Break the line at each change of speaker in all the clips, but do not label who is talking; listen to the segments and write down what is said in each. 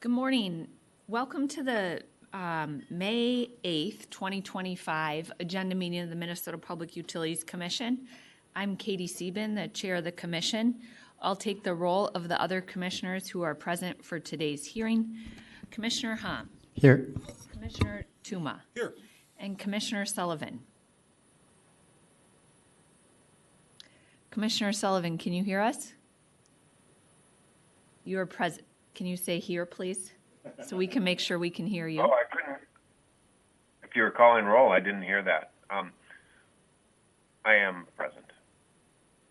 Good morning. Welcome to the May 8th, 2025 Agenda Meeting of the Minnesota Public Utilities Commission. I'm Katie Sieben, the Chair of the Commission. I'll take the role of the other commissioners who are present for today's hearing. Commissioner Hahn.
Here.
Commissioner Tuma.
Here.
And Commissioner Sullivan. Commissioner Sullivan, can you hear us? You are present. Can you say here, please, so we can make sure we can hear you?
Oh, I couldn't. If you were calling roll, I didn't hear that. I am present.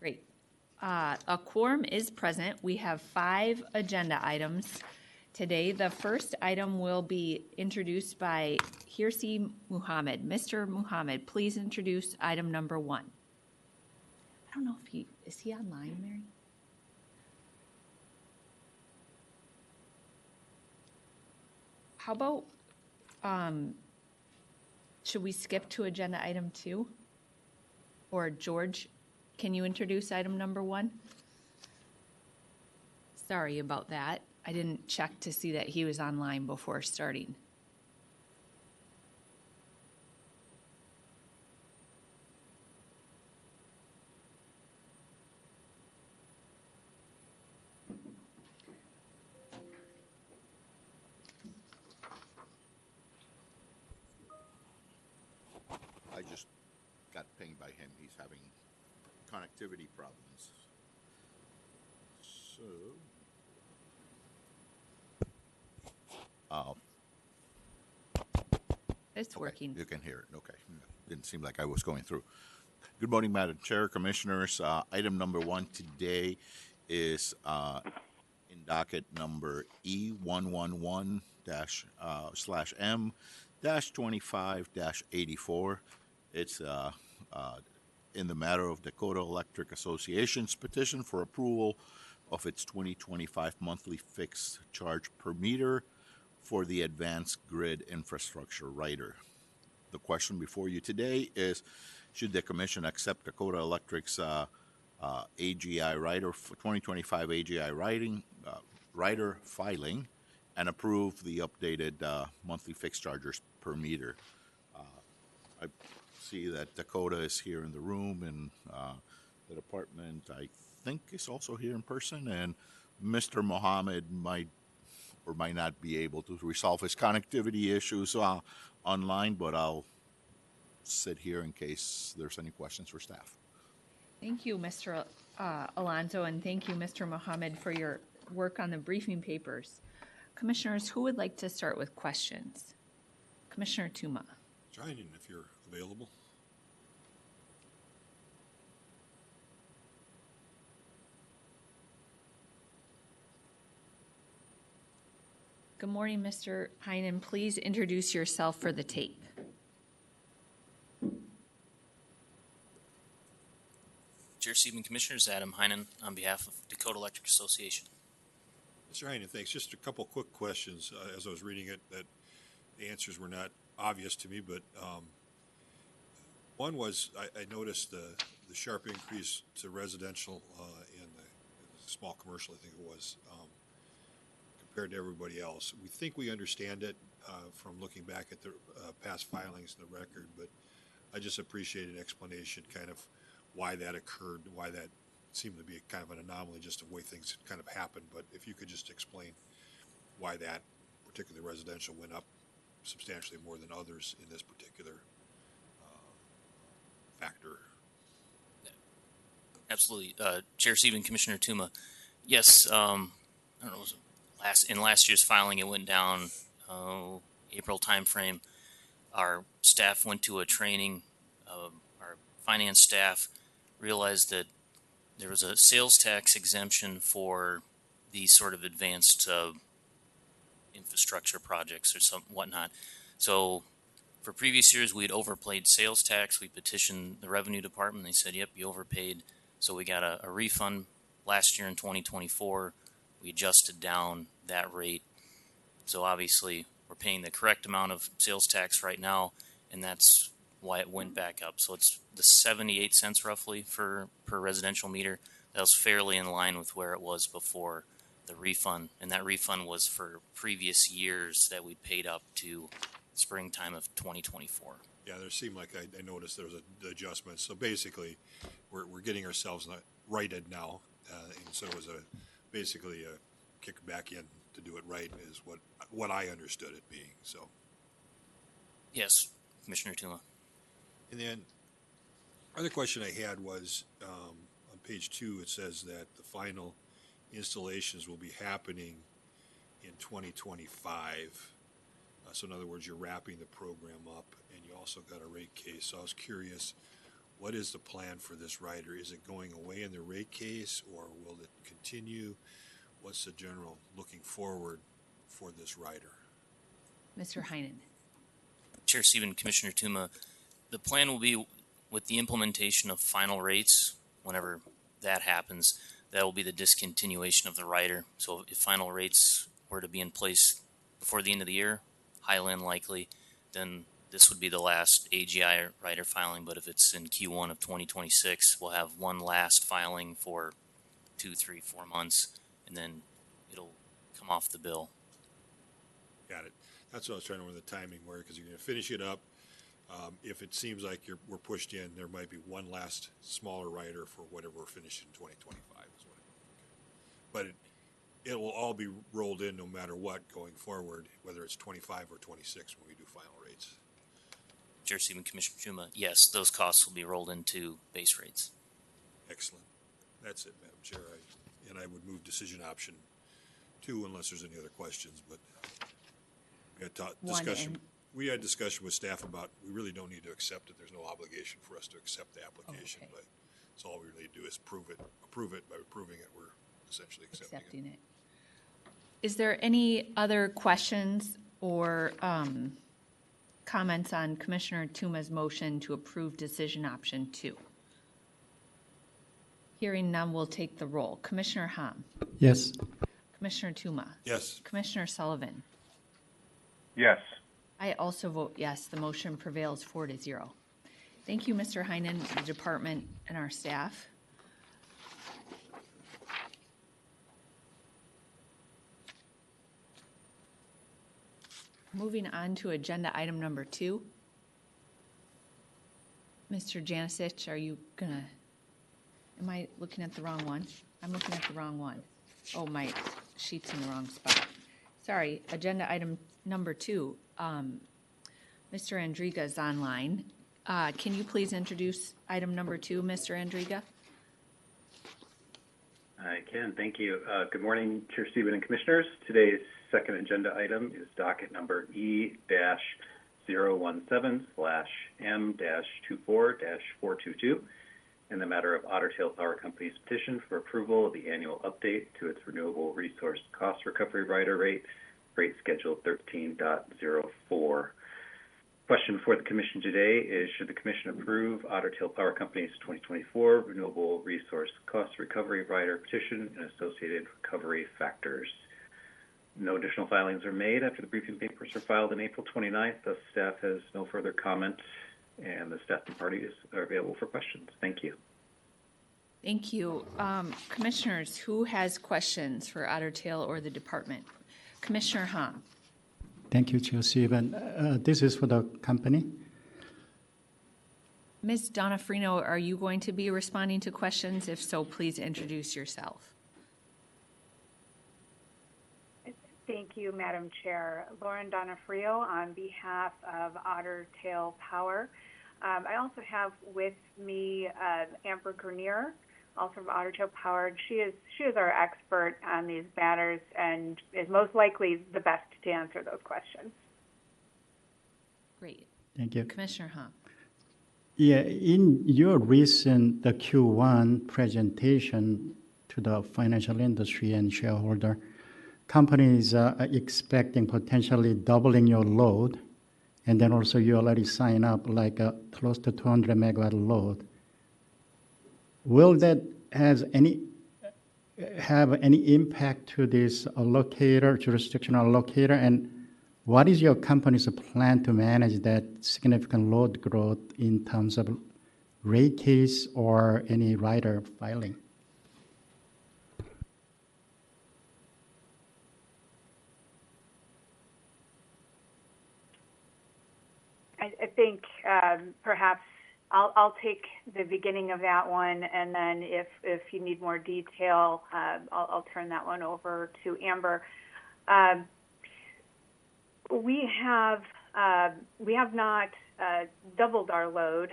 Great. A quorum is present. We have 5 agenda items today. The first item will be introduced by Hirsi Muhammad. Mr. Muhammad, please introduce item number 1. I don't know if is he online, Mary? How about, should we skip to agenda item 2? Or George, can you introduce item number 1? Sorry about that. I didn't check to see that he was online before starting.
I just got pinged by him. He's having connectivity problems. So,
It's working.
You can hear it. Okay. Didn't seem like I was going through. Good morning, Madam Chair, Commissioners. Item number 1 today is in docket number E111-M-25-84. It's in the matter of Dakota Electric Association's petition for approval of its 2025 monthly fixed charge per meter for the Advanced Grid Infrastructure Rider. The question before you today is, should the Commission accept Dakota Electric's AGI rider for 2025 AGI rider filing and approve the updated monthly fixed charges per meter? I see that Dakota is here in the room, and the department, I think, is also here in person, and Mr. Mohammed might or might not be able to resolve his connectivity issues online, but I'll sit here in case there's any questions for staff.
Thank you, Mr. Alonso, and thank you, Mr. Mohammed, for your work on the briefing papers. Commissioners, who would like to start with questions? Commissioner Tuma.
Triennial, if you're available.
Good morning, Mr. Heinen. Please introduce yourself for the tape.
Chair Sieben, Commissioners, Adam Heinen on behalf of Dakota Electric Association.
Mr. Heinen, thanks. Just a couple quick questions as I was reading it that the answers were not obvious to me, but one was I noticed the sharp increase to residential and the small commercial, I think it was, compared to everybody else. We think we understand it from looking back at the past filings in the record, but I just appreciate an explanation kind of why that occurred, why that seemed to be kind of an anomaly, just the way things kind of happened. But if you could just explain why that particular residential went up substantially more than others in this particular factor.
Absolutely. Chair Sieben, Commissioner Tuma. Yes, I don't know, in last year's filing it went down April timeframe. Our staff went to a training. Our finance staff realized that there was a sales tax exemption for these sort of advanced infrastructure projects or whatnot. So for previous years, we had overpaid sales tax. We petitioned the revenue department. They said, yep, you overpaid. So we got a refund last year in 2024. We adjusted down that rate. So obviously, we're paying the correct amount of sales tax right now, and that's why it went back up. So it's the 78 cents roughly per residential meter. That was fairly in line with where it was before the refund, and that refund was for previous years that we paid up to springtime of 2024.
Yeah, there seemed like I noticed there was an adjustment. So basically, we're getting ourselves righted now, and so it was basically a kick back in to do it right is what I understood it being. So,
Yes, Commissioner Tuma.
and then other question I had was on page 2. It says that the final installations will be happening in 2025. So in other words, you're wrapping the program up, and you also got a rate case. So I was curious, what is the plan for this rider? Is it going away in the rate case, or will it continue? What's the general looking forward for this rider?
Mr. Heinen.
Chair Stephen, Commissioner Tuma, the plan will be with the implementation of final rates. Whenever that happens, that will be the discontinuation of the rider. So if final rates were to be in place before the end of the year, highly unlikely, then this would be the last AGI rider filing. But if it's in Q1 of 2026, we'll have one last filing for 2, 3, 4 months, and then it'll come off the bill.
Got it. That's what I was trying to remember the timing where, because you're going to finish it up. If it seems like we're pushed in, there might be one last smaller rider for whatever we're finishing in 2025. Is what but it will all be rolled in no matter what going forward, whether it's 25 or 26 when we do final rates.
Chair Stephen, Commissioner Tuma, yes, those costs will be rolled into base rates.
Excellent. That's it, Madam Chair. And I would move decision option 2 unless there's any other questions. But we had discussion. We had discussion with staff about we really don't need to accept it. There's no obligation for us to accept the application.
Okay.
But so all we really do is approve it. By approving it, we're essentially accepting it.
Is there any other questions or comments on Commissioner Tuma's motion to approve decision option 2? Hearing none, we'll take the roll. Commissioner Hom.
Yes.
Commissioner Tuma.
Yes.
Commissioner Sullivan.
Yes.
I also vote yes. The motion prevails 4-0. Thank you, Mr. Heinen, the department, and our staff. Moving on to agenda item number 2. Mr. Janicic, are you gonna, am I looking at the wrong one? I'm looking at the wrong one. Oh, my sheet's in the wrong spot. Sorry, agenda item number 2. Mr. Andriga is online. Can you please introduce item number 2, Mr. Andriga?
I can, thank you. Good morning, Chair Stephen and Commissioners. Today's second agenda item is docket number E-017/M-24-422 in the matter of Otter Power Company's petition for approval of the annual update to its renewable resource cost recovery rider rate schedule 13.04. Question for the Commission today is, should the Commission approve Otter Power Company's 2024 Renewable Resource Cost Recovery Rider petition and associated recovery factors? No additional filings are made after the briefing papers were filed on April 29th. Thus, staff has no further comment, and the staff and parties are available for questions. Thank you.
Thank you. Commissioners, who has questions for Otter Tail or the department? Commissioner Hom.
Thank you, Chair Stephen. This is for the company.
Ms. Donofrino, are you going to be responding to questions? If so, please introduce yourself.
Thank you, Madam Chair. Lauren Donofrio on behalf of Otter Tail Power. I also have with me Amber Grenier, also from Otter Tail Power. She is our expert on these matters and is most likely the best to answer those questions.
Great.
Thank you.
Commissioner Hom.
Yeah, in your recent the Q1 presentation to the financial industry and shareholder, companies are expecting potentially doubling your load, and then also you already sign up like a close to 200 megawatt load. Will that have any impact to this allocator, jurisdictional allocator, and what is your company's plan to manage that significant load growth in terms of rate case or any rider filing?
I think perhaps I'll take the beginning of that one, and then if you need more detail, I'll turn that one over to Amber. We have not doubled our load,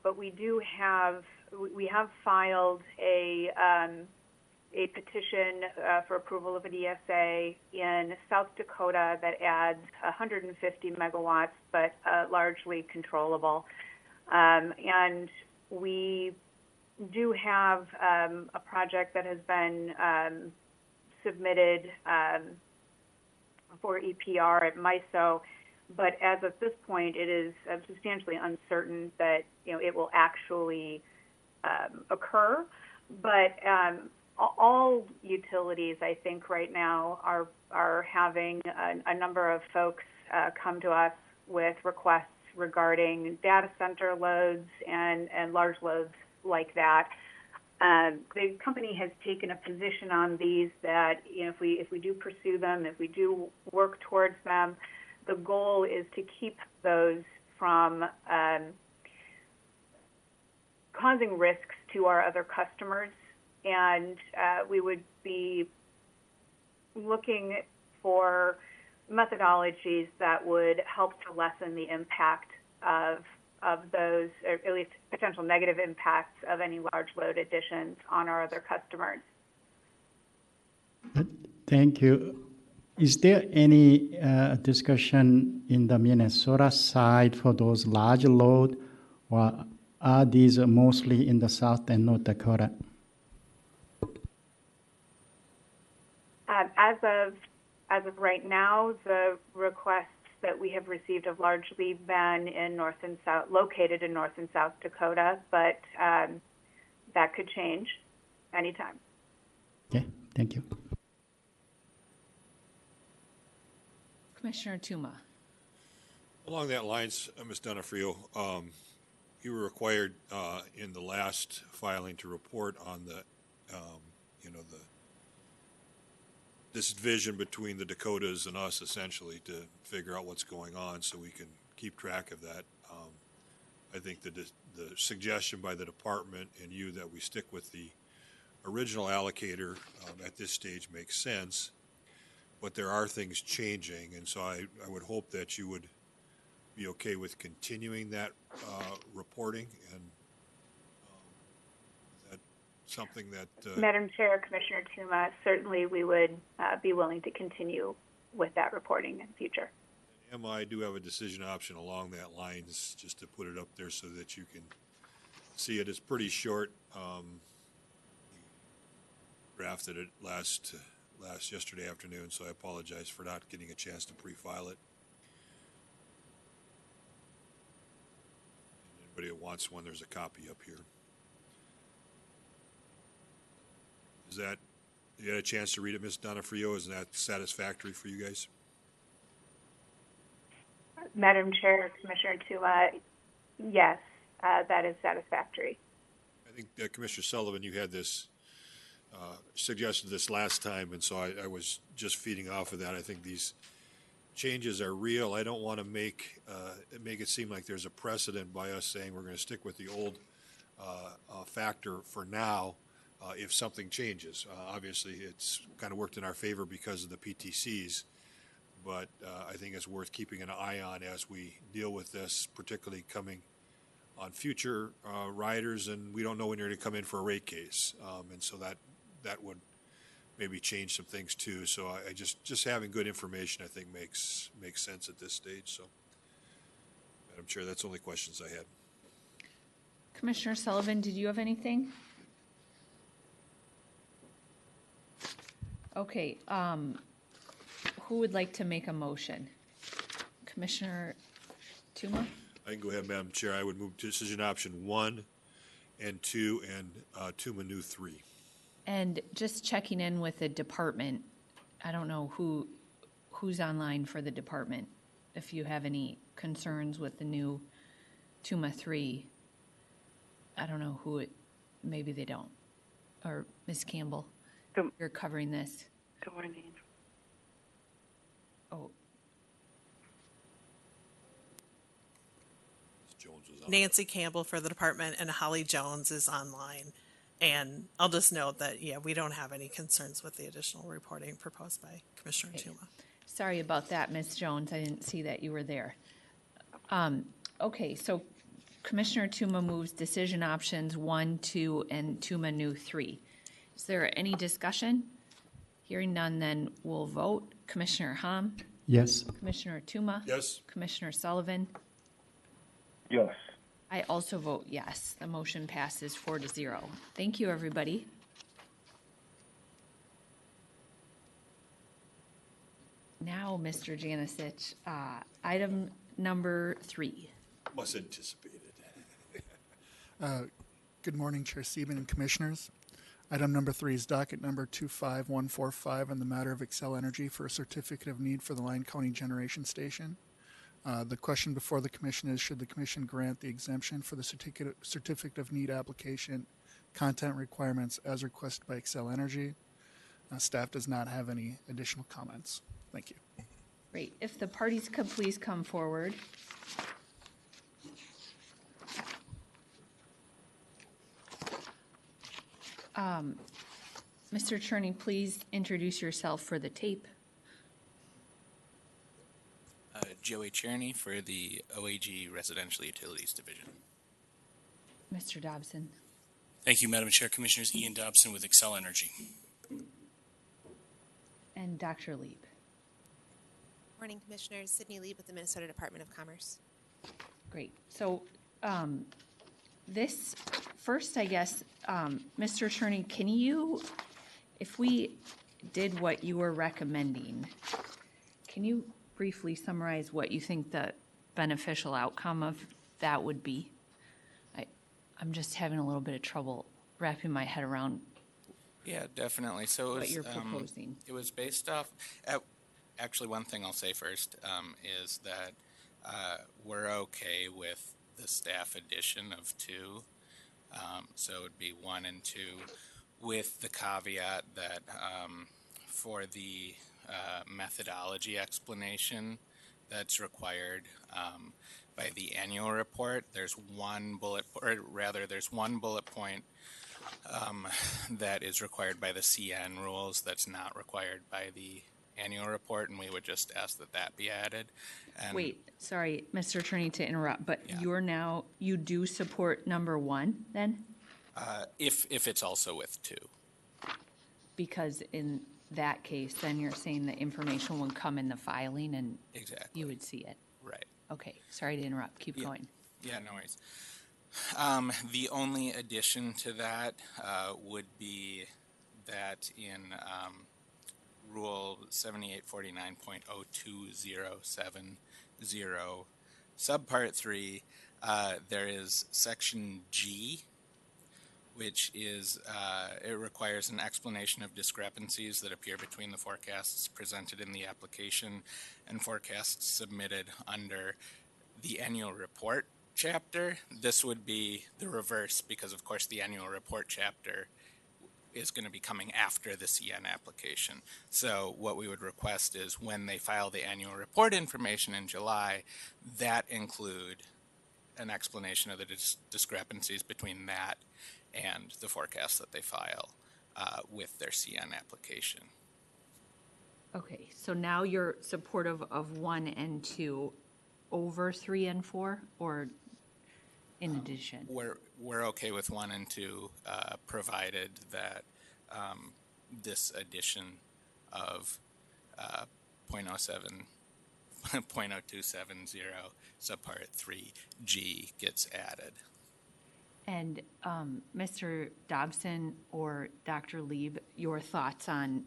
but we have filed a petition for approval of an ESA in South Dakota that adds 150 megawatts, but largely controllable. And we do have a project that has been submitted for EPR at MISO, but as of this point, it is substantially uncertain that it will actually occur. But all utilities, I think, right now are having a number of folks come to us with requests regarding data center loads and large loads like that. The company has taken a position on these that if we do pursue them, if we do work towards them, the goal is to keep those from causing risks to our other customers, and we would be looking for methodologies that would help to lessen the impact of those, or at least potential negative impacts of any large load additions on our other customers.
Thank you. Is there any discussion in the Minnesota side for those large load, or are these mostly in the South and North Dakota?
As of right now, the requests that we have received have largely been in located in North and South Dakota, but that could change anytime.
Okay, thank you.
Commissioner Tuma.
Along that lines, Ms. Donofrio, you were required in the last filing to report on this division between the Dakotas and us, essentially, to figure out what's going on so we can keep track of that. I think the suggestion by the department and you that we stick with the original allocator at this stage makes sense, but there are things changing, and so I would hope that you would be okay with continuing that reporting, and is that something that...
Madam Chair, Commissioner Tuma, certainly we would be willing to continue with that reporting in the future.
And Emma, I do have a decision option along that lines, just to put it up there so that you can see it. It's pretty short. Drafted it last yesterday afternoon, so I apologize for not getting a chance to pre-file it. Anybody that wants one, there's a copy up here. You had a chance to read it, Ms. Donofrio? Is that satisfactory for you guys?
Madam Chair, Commissioner Tuma, yes, that is satisfactory.
I think Commissioner Sullivan, you had this suggested this last time, and so I was just feeding off of that. I think these changes are real. I don't want to make it seem like there's a precedent by us saying we're going to stick with the old factor for now if something changes. Obviously, it's kind of worked in our favor because of the PTCs, but I think it's worth keeping an eye on as we deal with this, particularly coming on future riders, and we don't know when you're going to come in for a rate case, and so that would maybe change some things too. So I just having good information, I think, makes sense at this stage. So, Madam Chair, that's the only questions I had.
Commissioner Sullivan, did you have anything? Okay, who would like to make a motion? Commissioner Tuma?
I can go ahead, Madam Chair. I would move decision option 1 and 2 and Tuma new 3.
And just checking in with the department, I don't know who's online for the department. If you have any concerns with the new Tuma 3, I don't know who maybe they don't. Or Ms. Campbell, you're covering this.
Good morning.
Oh.
Nancy Campbell for the department, and Holly Jones is online. And I'll just note that, yeah, we don't have any concerns with the additional reporting proposed by Commissioner Tuma.
Sorry about that, Ms. Jones. I didn't see that you were there. Okay, so Commissioner Tuma moves decision options 1, 2, and Tuma new 3. Is there any discussion? Hearing none, then we'll vote. Commissioner Hom,
Yes.
Commissioner Tuma,
Yes.
Commissioner Sullivan.
Yes.
I also vote yes. The motion passes 4-0. Thank you, everybody. Now, Mr. Janicic, item number 3.
Was anticipated.
Good morning, Chair Sieben and Commissioners. Item number 3 is docket number 25145 on the matter of Xcel Energy for a certificate of need for the Lyon County Generation Station. The question before the Commission is, should the Commission grant the exemption for the certificate of need application content requirements as requested by Xcel Energy? Staff does not have any additional comments. Thank you.
Great. If the parties could please come forward. Mr. Cherney, please introduce yourself for the tape.
Joey Cherney for the OAG Residential Utilities Division.
Mr. Dobson.
Thank you, Madam Chair. Commissioners, Ian Dobson with Xcel Energy.
And Dr. Leib.
Morning, Commissioners. Sydney Leib with the Minnesota Department of Commerce.
Great. So this first, I guess, Mr. Cherney, can you, if we did what you were recommending, can you briefly summarize what you think the beneficial outcome of that would be? I'm just having a little bit of trouble wrapping my head around.
Yeah, definitely. So it was,
what you're proposing.
It was based off. Actually, one thing I'll say first is that we're okay with the staff addition of 2. So it would be 1 and 2, with the caveat that for the methodology explanation that's required by the annual report, there's one bullet point that is required by the CN rules that's not required by the annual report, and we would just ask that that be added. And
Wait, sorry, Mr. Attorney, to interrupt, but
Yeah.
you do support number 1 then?
if it's also with 2.
Because in that case, then you're saying the information would come in the filing and
Exactly.
you would see it.
Right.
Okay, sorry to interrupt. Keep going.
Yeah, no worries. The only addition to that would be that in Rule 7849.02070, Subpart 3, there is Section G, which is, it requires an explanation of discrepancies that appear between the forecasts presented in the application and forecasts submitted under the annual report chapter. This would be the reverse because, of course, the annual report chapter is going to be coming after the CN application. So what we would request is when they file the annual report information in July, that include an explanation of the discrepancies between that and the forecast that they file with their CN application.
Okay, so now you're supportive of 1 and 2 over 3 and 4, or in addition?
We're okay with 1 and 2, provided that this addition of 0.0270 subpart 3G gets added.
And Mr. Dobson or Dr. Leib, your thoughts on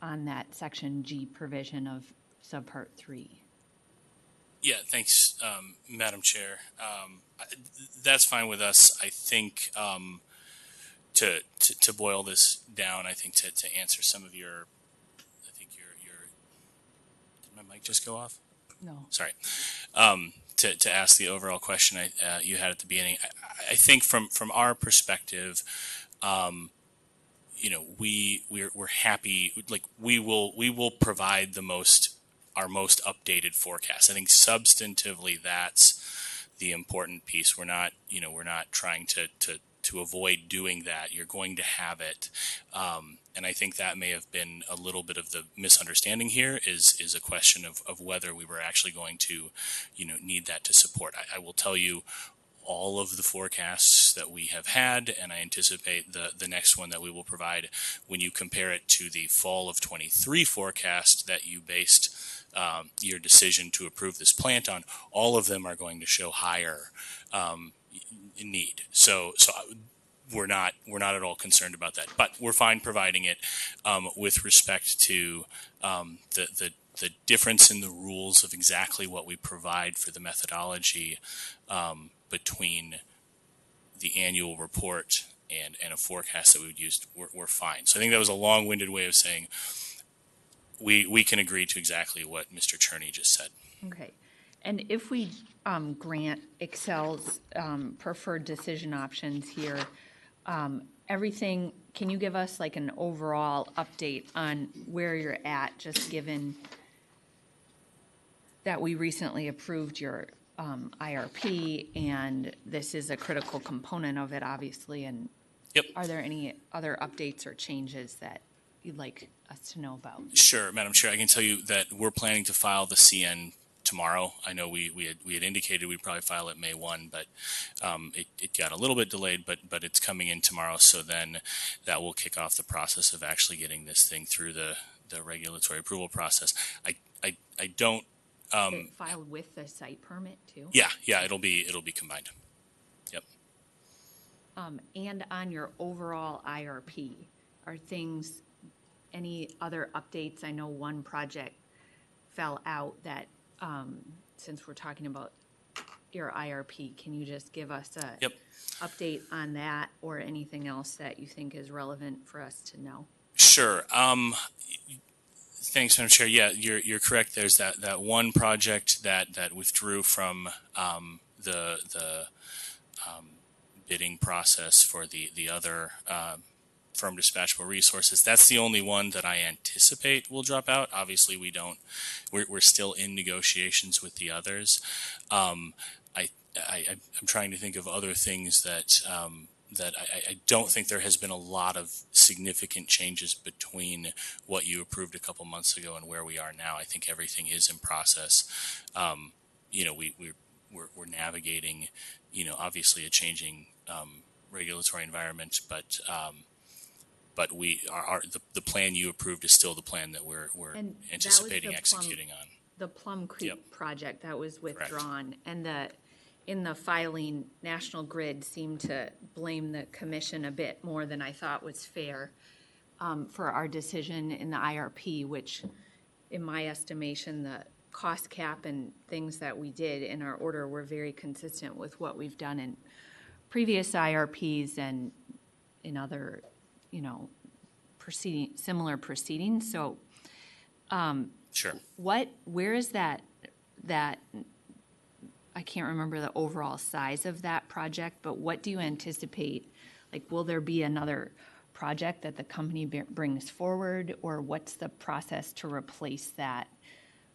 that Section G provision of subpart 3?
Yeah, thanks, Madam Chair. That's fine with us. I think to boil this down, I think to answer some of your, I think your did my mic just go off?
No.
Sorry. To ask the overall question you had at the beginning, I think from our perspective, we're happy. Like we will provide our most updated forecast. I think substantively the important piece. We're not trying to avoid doing that. You're going to have it. And I think that may have been a little bit of the misunderstanding here is a question of whether we were actually going to, need that to support. I will tell you all of the forecasts that we have had, and I anticipate the next one that we will provide, when you compare it to the fall of 23 forecast that you based your decision to approve this plant on, all of them are going to show higher need. So we're not at all concerned about that, but we're fine providing it with respect to the difference in the rules of exactly what we provide for the methodology between the annual report and a forecast that we would use. We're fine. So I think that was a long-winded way of saying we can agree to exactly what Mr. Cherney just said.
Okay. And if we grant Xcel's preferred decision options here, everything, can you give us like an overall update on where you're at, just given that we recently approved your IRP and this is a critical component of it, obviously, and
Yep.
are there any other updates or changes that you'd like us to know about?
Sure, Madam Chair. I can tell you that we're planning to file the CN tomorrow. I know we had indicated we'd probably file it May 1, but it got a little bit delayed, but it's coming in tomorrow. So then that will kick off the process of actually getting this thing through the regulatory approval process. I don't.
It filed with the site permit too?
Yeah, it'll be combined. Yep.
And on your overall IRP, are things, any other updates? I know one project fell out that, since we're talking about your IRP, can you just give us a update on that or anything else that you think is relevant for us to know?
Sure. Thanks, Madam Chair. Yeah, you're correct. There's that one project that withdrew from the bidding process for the other firm dispatchable resources. That's the only one that I anticipate will drop out. Obviously, we're still in negotiations with the others. I'm trying to think of other things that I don't think there has been a lot of significant changes between what you approved a couple months ago and where we are now. I think everything is in process. We're navigating, obviously a changing regulatory environment, but the plan you approved is still the plan that we're anticipating executing on.
The Plum Creek project that was withdrawn. Correct. And in the filing, National Grid seemed to blame the commission a bit more than I thought was fair for our decision in the IRP, which in my estimation, the cost cap and things that we did in our order were very consistent with what we've done in previous IRPs and in other, similar proceedings. So,
sure.
Where is that? I can't remember the overall size of that project, but what do you anticipate? Like, will there be another project that the company brings forward, or what's the process to replace that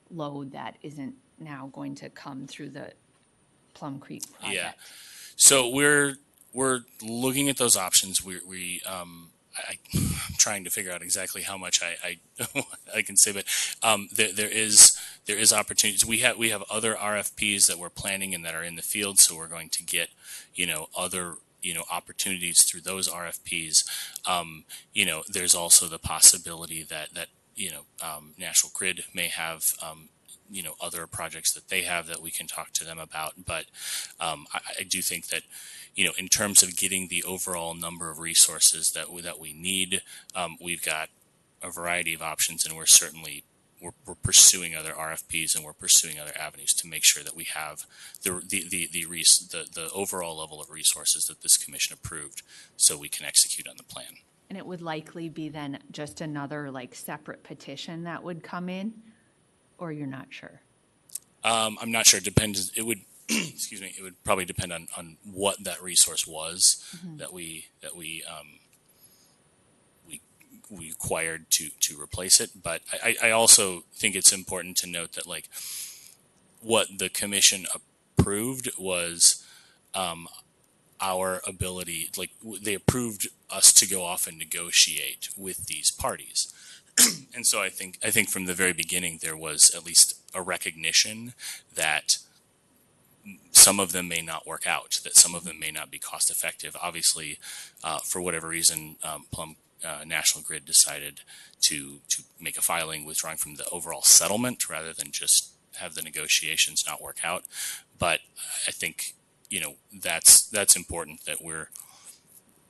load that isn't now going to come through the Plum Creek project?
Yeah. So we're looking at those options. I'm trying to figure out exactly how much I can say, but there is opportunities. We have other RFPs that we're planning and that are in the field, so we're going to get other opportunities through those RFPs. There's also the possibility that National Grid may have other projects that they have that we can talk to them about. But I do think that, in terms of getting the overall number of resources that we need, we've got a variety of options, and we're pursuing other RFPs and we're pursuing other avenues to make sure that we have the overall level of resources that this commission approved, so we can execute on the plan.
And it would likely be then just another separate petition that would come in, or you're not sure? I'm
not sure. It depends. It would. Excuse me. It would probably depend on what that resource was that we acquired to replace it. But I also think it's important to note that what the commission approved was our ability, like they approved us to go off and negotiate with these parties. And so I think from the very beginning there was at least a recognition that some of them may not work out, that some of them may not be cost effective. Obviously, for whatever reason, Plum National Grid decided to make a filing withdrawing from the overall settlement rather than just have the negotiations not work out. But I think, that's important that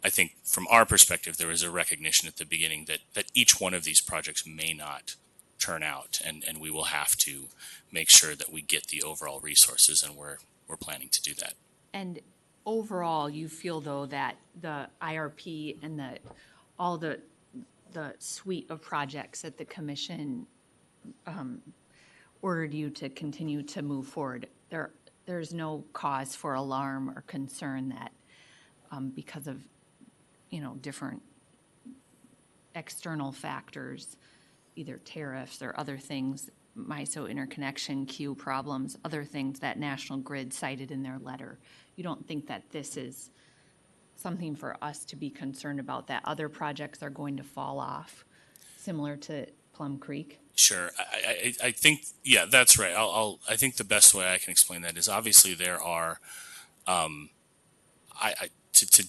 I think from our perspective, there was a recognition at the beginning that each one of these projects may not turn out, and we will have to make sure that we get the overall resources, and we're planning to do that.
And overall, you feel though that the IRP and all the suite of projects that the commission ordered you to continue to move forward, there's no cause for alarm or concern that because of different external factors, either tariffs or other things, MISO interconnection queue problems, other things that National Grid cited in their letter. You don't think that this is something for us to be concerned about, that other projects are going to fall off, similar to Plum Creek?
Sure. I think, yeah, that's right. I think the best way I can explain that is obviously there are, to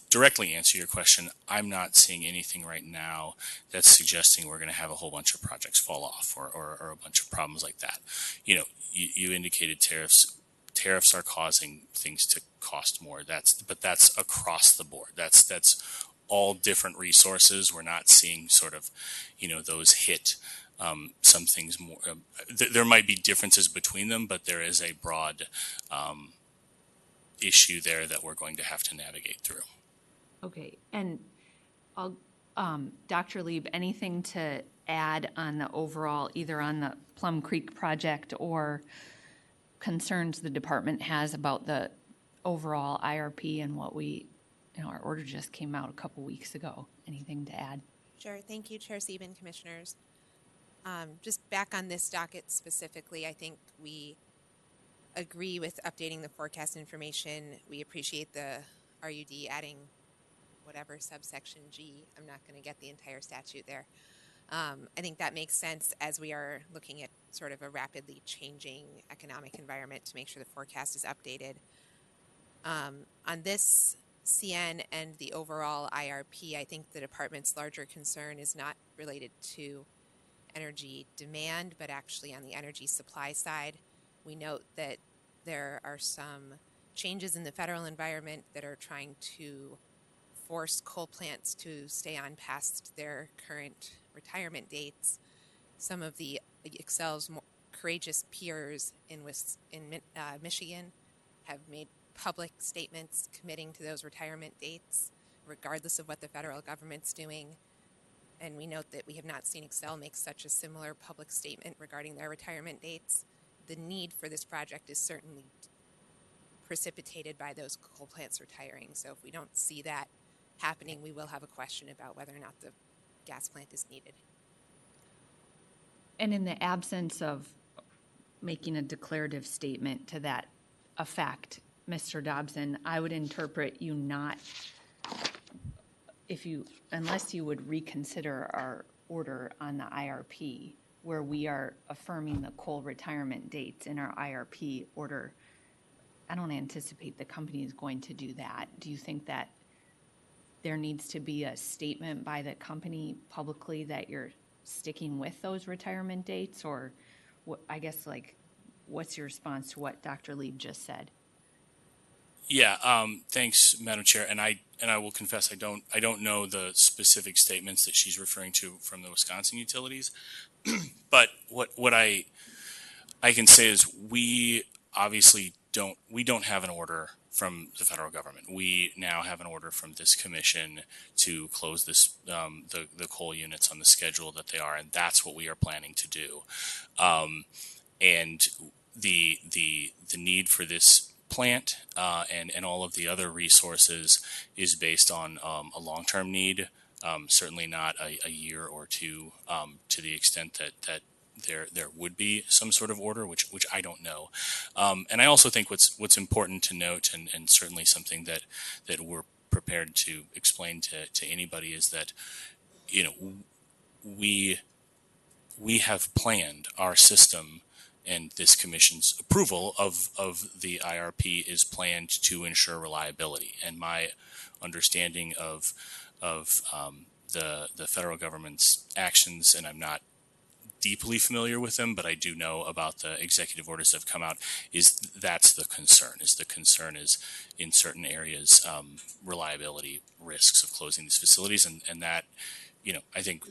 directly answer your question, I'm not seeing anything right now that's suggesting we're going to have a whole bunch of projects fall off or a bunch of problems like that. You indicated tariffs. Tariffs are causing things to cost more. But that's across the board. That's all different resources. We're not seeing sort of, those hit some things more. There might be differences between them, but there is a broad issue there that we're going to have to navigate through.
Okay, and Dr. Lieb, anything to add on the overall, either on the Plum Creek project or concerns the department has about the overall IRP and what our order just came out a couple weeks ago? Anything to add?
Sure. Thank you, Chair Sieben, Commissioners. Just back on this docket specifically, I think we agree with updating the forecast information. We appreciate the RUD adding whatever subsection G. I'm not going to get the entire statute there. I think that makes sense as we are looking at sort of a rapidly changing economic environment to make sure the forecast is updated. On this CN and the overall IRP, I think the department's larger concern is not related to energy demand, but actually on the energy supply side. We note that there are some changes in the federal environment that are trying to force coal plants to stay on past their current retirement dates. Some of the Xcel's more courageous peers in Michigan have made public statements committing to those retirement dates, regardless of what the federal government's doing. And we note that we have not seen Xcel make such a similar public statement regarding their retirement dates. The need for this project is certainly precipitated by those coal plants retiring. So if we don't see that happening, we will have a question about whether or not the gas plant is needed.
And in the absence of making a declarative statement to that effect, Mr. Dobson, I would interpret you not, unless you would reconsider our order on the IRP, where we are affirming the coal retirement dates in our IRP order. I don't anticipate the company is going to do that. Do you think that there needs to be a statement by the company publicly that you're sticking with those retirement dates? Or what's your response to what Dr. Lieb just said?
Yeah, thanks, Madam Chair. And I will confess I don't know the specific statements that she's referring to from the Wisconsin utilities. But what I can say is we obviously don't have an order from the federal government. We now have an order from this commission to close this the coal units on the schedule that they are, and that's what we are planning to do. And the need for this plant and all of the other resources is based on a long-term need, certainly not a year or two, to the extent that there would be some sort of order, which I don't know. And I also think what's important to note, and certainly something that we're prepared to explain to anybody, is that, we have planned our system, and this commission's approval of the IRP is planned to ensure reliability. And my understanding of the federal government's actions, and I'm not deeply familiar with them, but I do know about the executive orders that have come out, is that's the concern. The concern is in certain areas, reliability risks of closing these facilities, and that, I think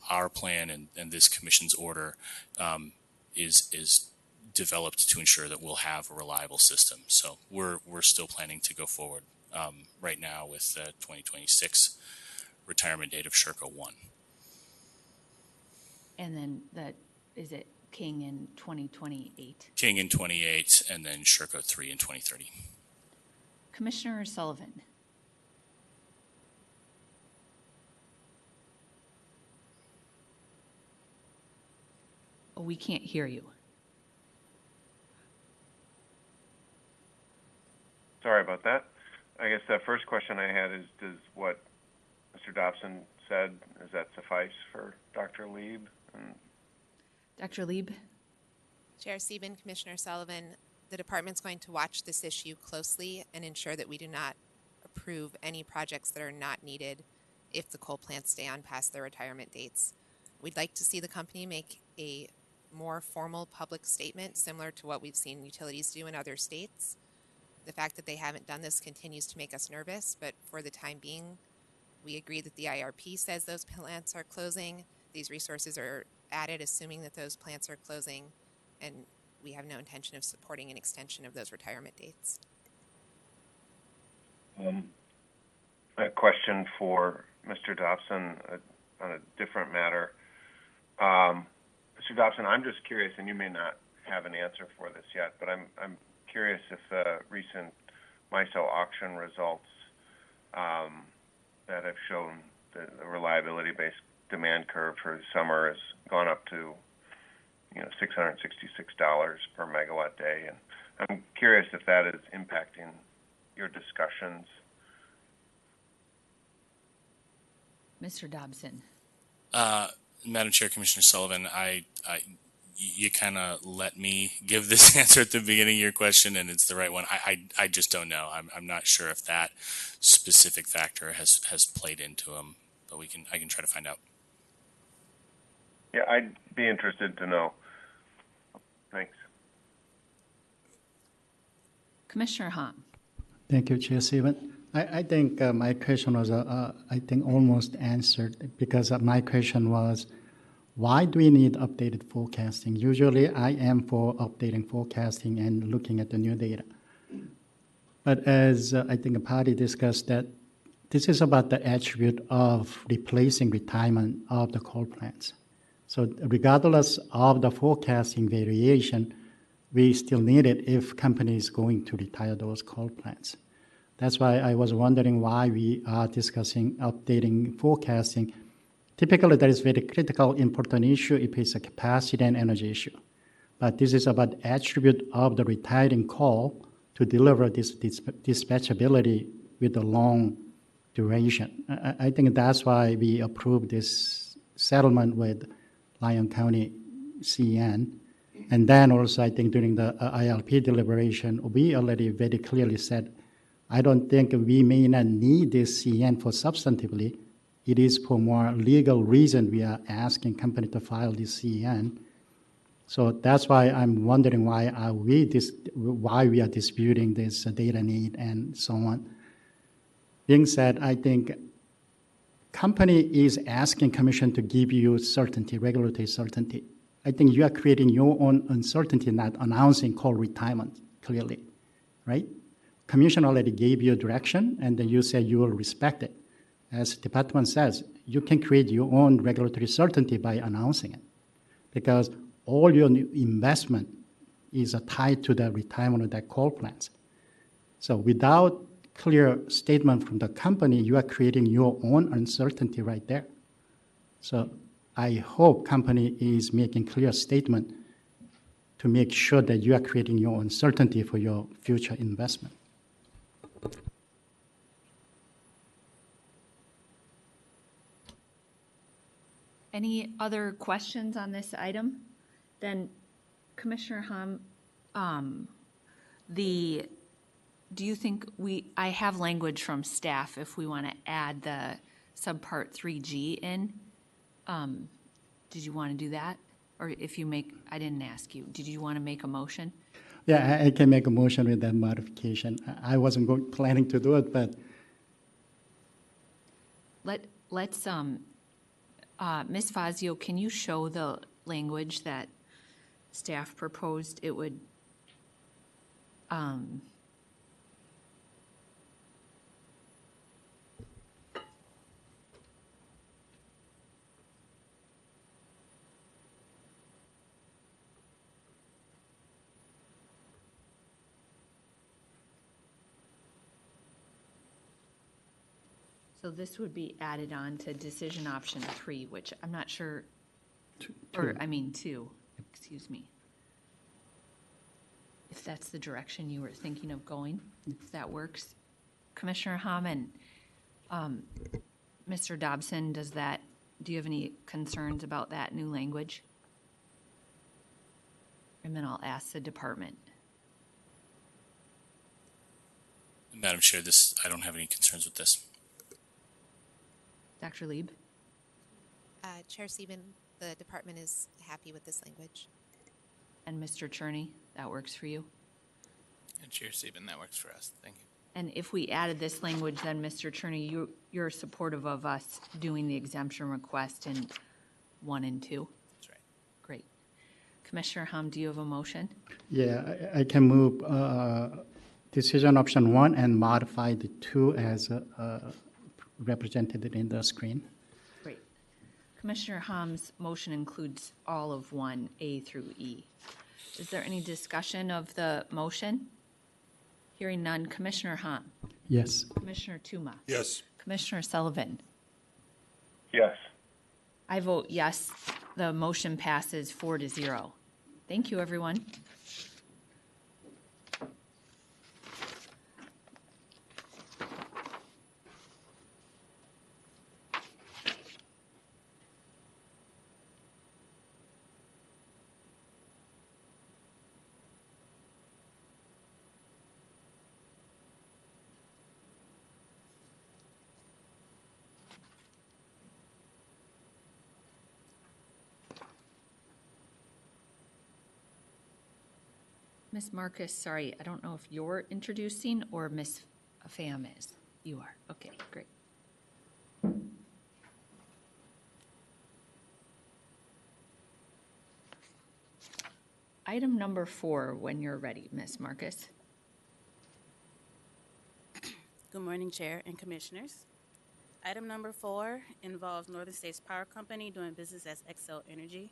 our plan and this commission's order is developed to ensure that we'll have a reliable system. So we're still planning to go forward right now with the 2026 retirement date of Sherco 1.
And then is it King in 2028?
King in 28, and then Sherco 3 in 2030.
Commissioner Sullivan. Oh, we can't hear you.
Sorry about that. I guess the first question I had is, does what Mr. Dobson said, does that suffice for Dr. Lieb?
Dr. Lieb?
Chair Sieben, Commissioner Sullivan, the department's going to watch this issue closely and ensure that we do not approve any projects that are not needed if the coal plants stay on past their retirement dates. We'd like to see the company make a more formal public statement similar to what we've seen utilities do in other states. The fact that they haven't done this continues to make us nervous, but for the time being, we agree that the IRP says those plants are closing. These resources are added assuming that those plants are closing, and we have no intention of supporting an extension of those retirement dates.
A question for Mr. Dobson on a different matter. Mr. Dobson, I'm just curious, and you may not have an answer for this yet, but I'm curious if the recent MISO auction results that have shown the reliability-based demand curve for the summer has gone up to $666 per megawatt day, and I'm curious if that is impacting your discussions.
Mr. Dobson.
Madam Chair, Commissioner Sullivan, you kind of let me give this answer at the beginning of your question, and it's the right one. I just don't know. I'm not sure if that specific factor has played into them, but I can try to find out.
Yeah, I'd be interested to know. Thanks.
Commissioner Hahn.
Thank you, Chair Stephen. I think my question was, I think, almost answered, because my question was, why do we need updated forecasting? Usually I am for updating forecasting and looking at the new data. But as I think the party discussed, that this is about the attribute of replacing retirement of the coal plants. So regardless of the forecasting variation, we still need it if company is going to retire those coal plants. That's why I was wondering why we are discussing updating forecasting. Typically, that is very critical, important issue if it's a capacity and energy issue. But this is about attribute of the retiring coal to deliver this dispatchability with a long duration. I think that's why we approved this settlement with Lyon County CN. And then also, I think during the ILP deliberation, we already very clearly said, I don't think we may not need this CN for substantively. It is for more legal reason we are asking company to file this CN. So that's why I'm wondering why we are disputing this data need and so on. Being said, I think company is asking commission to give you certainty, regulatory certainty. I think you are creating your own uncertainty, not announcing coal retirement clearly, right? Commission already gave you a direction, and then you say you will respect it. As the department says, you can create your own regulatory certainty by announcing it, because all your new investment is tied to the retirement of that coal plants. So without clear statement from the company, you are creating your own uncertainty right there. So I hope company is making clear statement to make sure that you are creating your uncertainty for your future investment.
Any other questions on this item? Then Commissioner Hom, do you think I have language from staff if we want to add the subpart 3G in? Did you want to do that? Or if you I didn't ask you, did you want to make a motion?
Yeah, I can make a motion with that modification. I wasn't planning to do it, but
Let's Ms. Fazio, can you show the language that staff proposed? It would, so this would be added on to decision option 3, which I'm not sure, or I mean 2, excuse me. If that's the direction you were thinking of going, if that works. Commissioner Hom and Mr. Dobson, do you have any concerns about that new language? And then I'll ask the department.
Madam Chair, I don't have any concerns with this.
Dr. Lieb?
Chair Sieben, the department is happy with this language.
And Mr. Cherney, that works for you?
And Chair Sieben, that works for us. Thank you.
And if we added this language, then Mr. Cherney, you're supportive of us doing the exemption request in 1 and 2?
That's right.
Great. Commissioner Hom, do you have a motion?
yeah, I can move decision option 1 and modify the 2 as represented in the screen.
Great. Commissioner Hom's motion includes all of 1A through E. Is there any discussion of the motion? Hearing none. Commissioner Hom?
Yes.
Commissioner Tuma?
Yes.
Commissioner Sullivan?
Yes.
I vote yes. The motion passes 4-0. Thank you, everyone. Ms. Marcus, sorry, I don't know if you're introducing or Ms. Pham is. You are. Okay, great. Item number 4, when you're ready, Ms. Marcus.
Good morning, Chair and Commissioners. Item number 4 involves Northern States Power Company doing business as Xcel Energy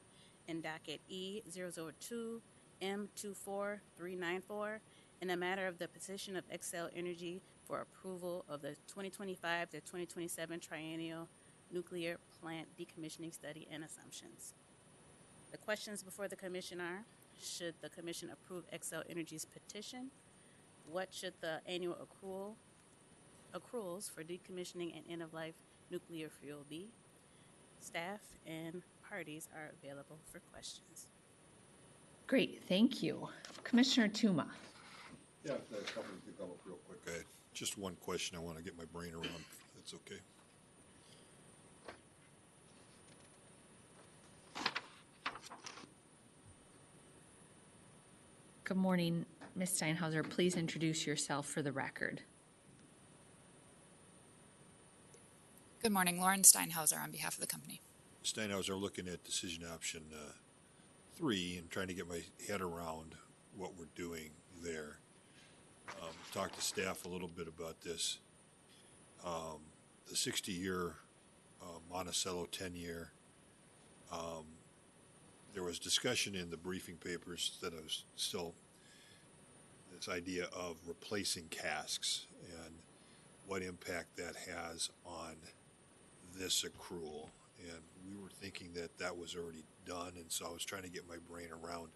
in docket E002 M24394 in the matter of the petition of Xcel Energy for approval of the 2025 to 2027 Triennial Nuclear Plant Decommissioning Study and Assumptions. The questions before the Commission are, should the Commission approve Xcel Energy's petition? What should the annual accruals for decommissioning and end-of-life nuclear fuel be? Staff and parties are available for questions.
Great, thank you. Commissioner Tuma.
Yeah, a couple to come up real quick. Just one question I want to get my brain around, if that's okay.
Good morning, Ms. Steinhauser. Please introduce yourself for the record.
Good morning, Lauren Steinhauser on behalf of the company.
Steinhauser, looking at decision option 3 and trying to get my head around what we're doing there. Talked to staff a little bit about this. The 60-year Monticello 10-year. There was discussion in the briefing papers that I was still this idea of replacing casks and what impact that has on this accrual. And we were thinking that that was already done, and so I was trying to get my brain around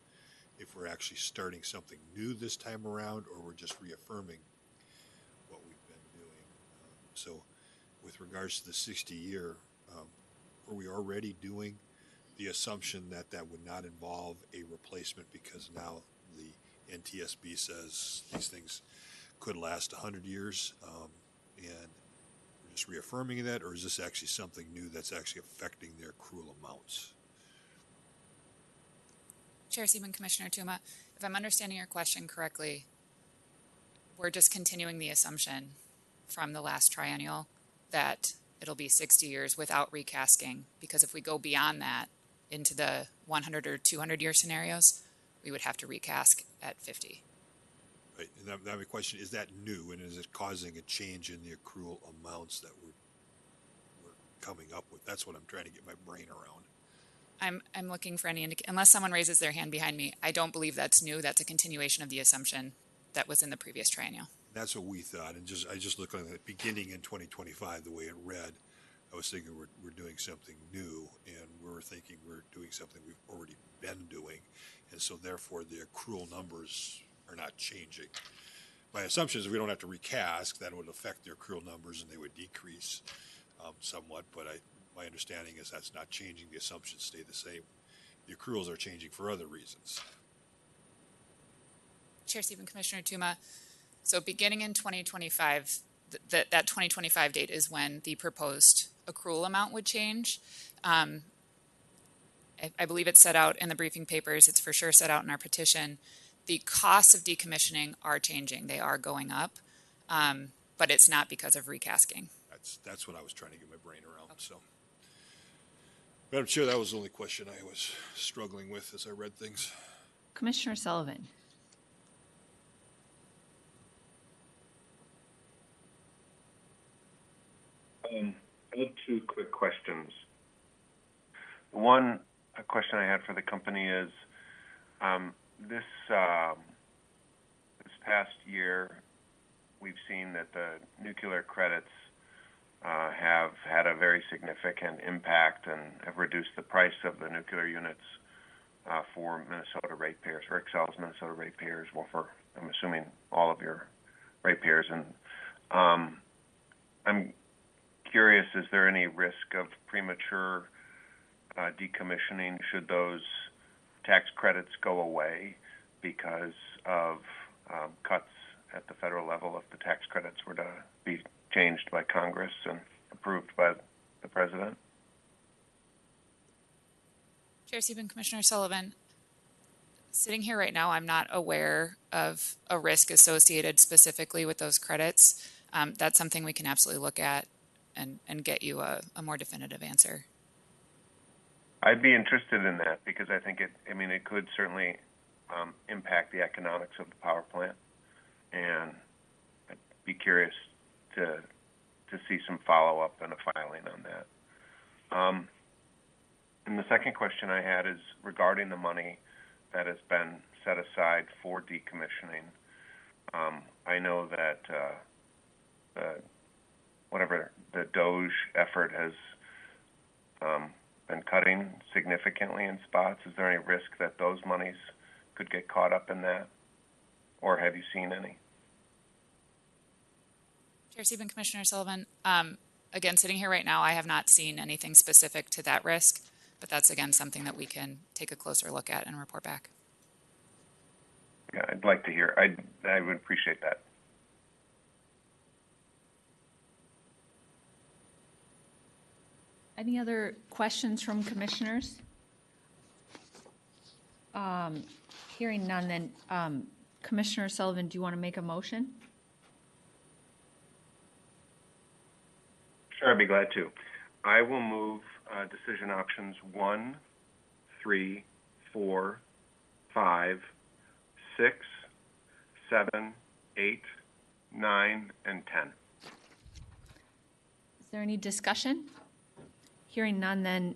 if we're actually starting something new this time around, or we're just reaffirming what we've been doing. So with regards to the 60-year, are we already doing the assumption that that would not involve a replacement because now the NTSB says these things could last 100 years, and we're just reaffirming that, or is this actually something new that's actually affecting their accrual amounts?
Chair Seaman, Commissioner Tuma, if I'm understanding your question correctly, we're just continuing the assumption from the last triennial that it'll be 60 years without recasting, because if we go beyond that into the 100 or 200 year scenarios, we would have to recast at 50.
Right, and that my question, is that new, and is it causing a change in the accrual amounts that we're coming up with? That's what I'm trying to get my brain around.
I'm looking for any unless someone raises their hand behind me. I don't believe that's new. That's a continuation of the assumption that was in the previous triennial.
That's what we thought, and I just looked at it beginning in 2025, the way it read. I was thinking we're doing something new, and we're thinking we're doing something we've already been doing, and so therefore the accrual numbers are not changing. My assumption is we don't have to recast. That would affect their accrual numbers, and they would decrease somewhat, but my understanding is that's not changing. The assumptions stay the same. The accruals are changing for other reasons.
Chair Stephen, Commissioner Tuma, so beginning in 2025, that 2025 date is when the proposed accrual amount would change. I believe it's set out in the briefing papers. It's for sure set out in our petition. The costs of decommissioning are changing. They are going up, but it's not because of recasting.
That's what I was trying to get my brain around. Okay. So, Madam Chair, that was the only question I was struggling with as I read things.
Commissioner Sullivan.
I have two quick questions. One question I had for the company is this past year, we've seen that the nuclear credits have had a very significant impact and have reduced the price of the nuclear units for Minnesota ratepayers, or Xcel's Minnesota ratepayers, well, for, I'm assuming, all of your ratepayers. And I'm curious, is there any risk of premature decommissioning should those tax credits go away because of cuts at the federal level if the tax credits were to be changed by Congress and approved by the President?
Chair Stephen, Commissioner Sullivan, sitting here right now, I'm not aware of a risk associated specifically with those credits. That's something we can absolutely look at and get you a more definitive answer.
I'd be interested in that because I think it could certainly impact the economics of the power plant, and I'd be curious to see some follow-up and a filing on that. And the second question I had is regarding the money that has been set aside for decommissioning. I know that whatever the DOGE effort has been cutting significantly in spots. Is there any risk that those monies could get caught up in that, or have you seen any?
Chair Stephen, Commissioner Sullivan, again, sitting here right now, I have not seen anything specific to that risk, but that's, again, something that we can take a closer look at and report back.
Yeah, I'd like to hear. I would appreciate that.
Any other questions from commissioners? Hearing none, then Commissioner Sullivan, do you want to make a motion?
Sure, I'd be glad to. I will move decision options 1, 3, 4, 5, 6, 7, 8, 9, and 10.
Is there any discussion? Hearing none, then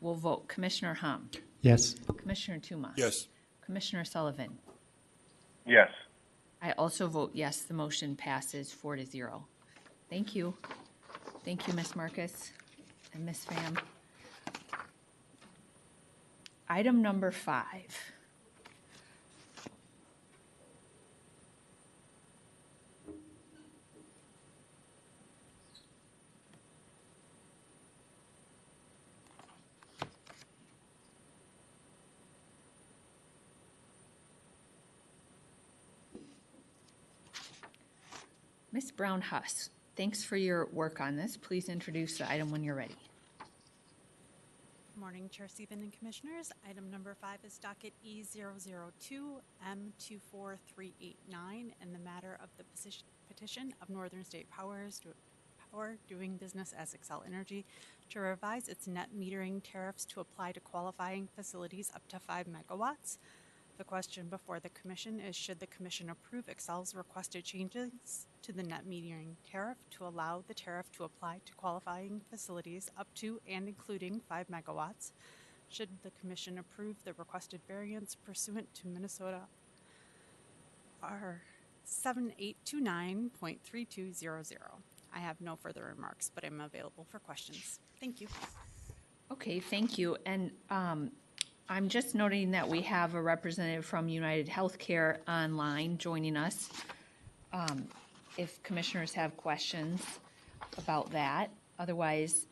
we'll vote. Commissioner Hom.
Yes.
Commissioner Tuma.
Yes.
Commissioner Sullivan.
Yes.
I also vote yes. The motion passes 4-0. Thank you. Thank you, Ms. Marcus and Ms. Pham. item number 5. Ms. Brown-Huss, thanks for your work on this. Please introduce the item when you're ready.
Good morning, Chair Sieben and Commissioners. Item number 5 is docket E002 M24389 in the matter of the petition of Northern State Power doing business as Xcel Energy to revise its net metering tariffs to apply to qualifying facilities up to 5 megawatts. The question before the Commission is, should the Commission approve Xcel's requested changes to the net metering tariff to allow the tariff to apply to qualifying facilities up to and including 5 megawatts? Should the Commission approve the requested variance pursuant to Minnesota R 7829.3200? I have no further remarks, but I'm available for questions. Thank you.
Okay, thank you. And I'm just noting that we have a representative from United Healthcare online joining us. If commissioners have questions about that. Otherwise,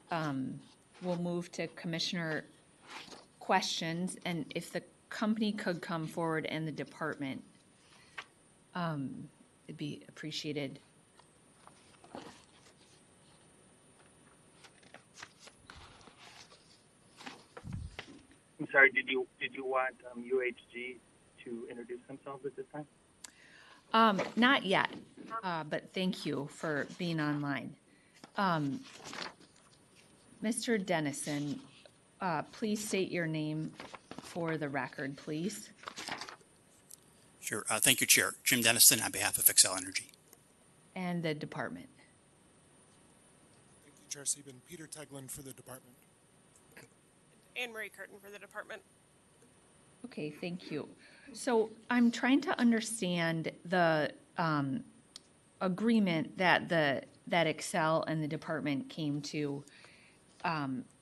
we'll move to commissioner questions. And if the company could come forward and the department, it'd be appreciated.
I'm sorry, did you want UHG to introduce themselves at this time?
Not yet, but thank you for being online. Mr. Dennison, please state your name for the record, please.
Sure. Thank you, Chair. Jim Dennison on behalf of Xcel Energy.
And the department.
Thank you, Chair Sieben. Peter Teglin for the department.
Anne Marie Curtin for the department.
Okay, thank you. So I'm trying to understand the agreement that that Xcel and the department came to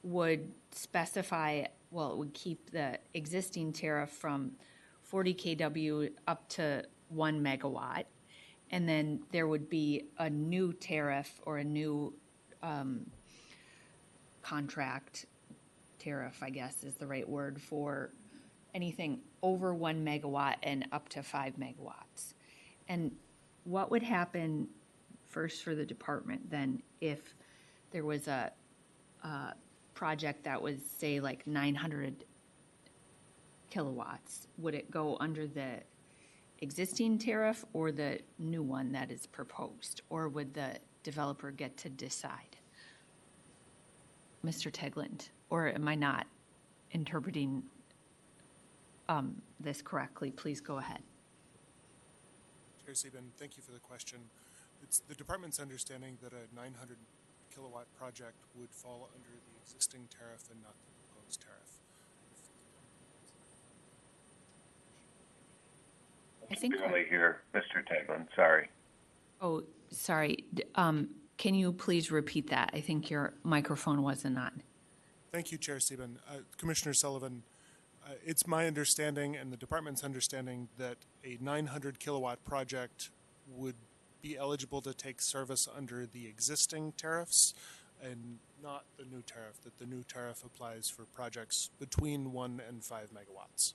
would specify, well, it would keep the existing tariff from 40 kW up to 1 megawatt, and then there would be a new tariff or a new contract tariff, I guess is the right word, for anything over 1 megawatt and up to 5 megawatts. And what would happen first for the department then if there was a project that was, say, like 900 kilowatts? Would it go under the existing tariff or the new one that is proposed? Or would the developer get to decide? Mr. Tegland, or am I not interpreting this correctly? Please go ahead.
Chair Sieben, thank you for the question. It's the department's understanding that a 900 kilowatt project would fall under the existing tariff and not the proposed tariff.
I think
Barely hear Mr. Teglin, sorry.
Oh, sorry. Can you please repeat that? I think your microphone wasn't on.
Thank you, Chair Sieben. Commissioner Sullivan, it's my understanding and the department's understanding that a 900 kilowatt project would be eligible to take service under the existing tariffs and not the new tariff, that the new tariff applies for projects between 1 and 5 megawatts.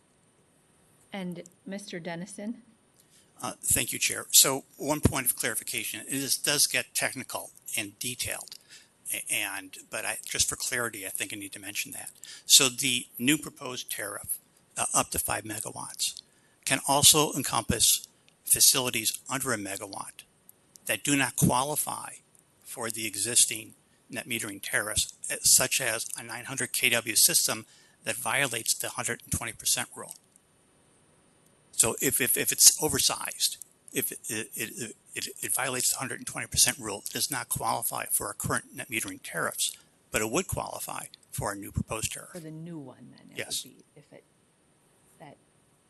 And Mr. Dennison?
Thank you, Chair. So one point of clarification, this does get technical and detailed, but just for clarity, I think I need to mention that. So the new proposed tariff, up to 5 megawatts, can also encompass facilities under a megawatt that do not qualify for the existing net metering tariffs, such as a 900 kW system that violates the 120% rule. So if it's oversized, if it violates the 120% rule, it does not qualify for our current net metering tariffs, but it would qualify for our new proposed tariff.
For the new one, then?
Yes.
Would be, if that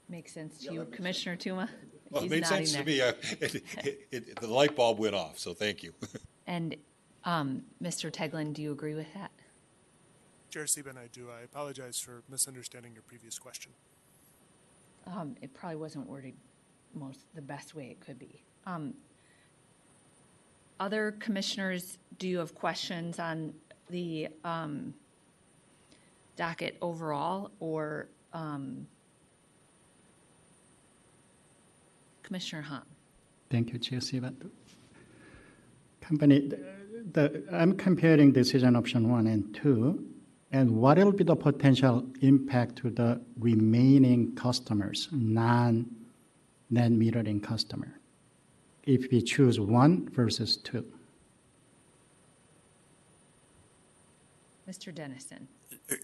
makes sense to you, Commissioner Tuma?
Well,
He's
it made
nodding
sense to
there.
me. The light bulb went off, so thank you.
And Mr. Teglin, do you agree with that?
Chair Sieben, I do. I apologize for misunderstanding your previous question.
It probably wasn't worded the best way it could be. Other commissioners, do you have questions on the docket overall, or Commissioner Hahn?
Thank you, Chair Sieben. I'm comparing decision option 1 and 2, and what will be the potential impact to the remaining customers, non-net metering customer, if we choose 1 versus 2?
Mr. Dennison.